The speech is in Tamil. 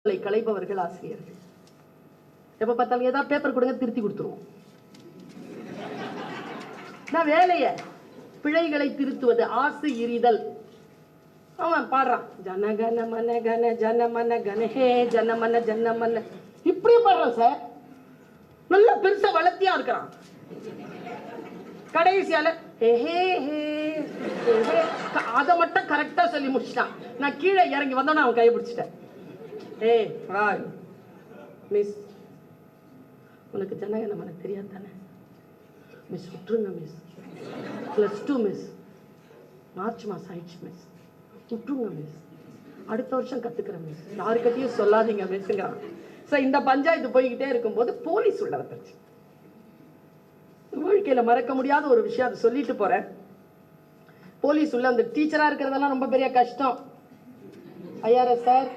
களைப்பவர்கள் ஆசிரியர்கள். எப்ப பார்த்தாலும் ஏதாவது பேப்பர் கொடுங்க, திருத்தி கொடுத்துருவோம். வேலைய பிழைகளை திருத்துவது, ஆசு எறிதல். அவன் பாடுறான், ஜனகன மன கன ஜனமன கனஹே ஜனமன ஜனமன, இப்படி பாடுறான் சார். நல்ல பெருசா வளர்த்தியா இருக்கிறான். கடைசியால அதை மட்டும் கரெக்டா சொல்லி முடிச்சிட்டான். நான் கீழே இறங்கி வந்தோன்னு அவன் கையை பிடிச்சிட்டேன். மிஸ், உனக்கு ஜனகன மன தெரியாது தானே? மிஸ் விட்டுருங்க மிஸ், +2 மிஸ், மார்ச் மாசம் ஆயிடுச்சு மிஸ், விட்டுருங்க மிஸ், அடுத்த வருஷம் கத்துக்கிறேன் மிஸ், யாருக்கிட்டையும் சொல்லாதீங்க மிஸ்ங்கிறான். இந்த பஞ்சாயத்து போய்கிட்டே இருக்கும்போது போலீஸ் உள்ள வந்துருச்சு. வாழ்க்கையில மறக்க முடியாத ஒரு விஷயம், அதை சொல்லிட்டு போறேன். போலீஸ் உள்ள அந்த டீச்சரா இருக்கிறதெல்லாம் ரொம்ப பெரிய கஷ்டம். IRS sir,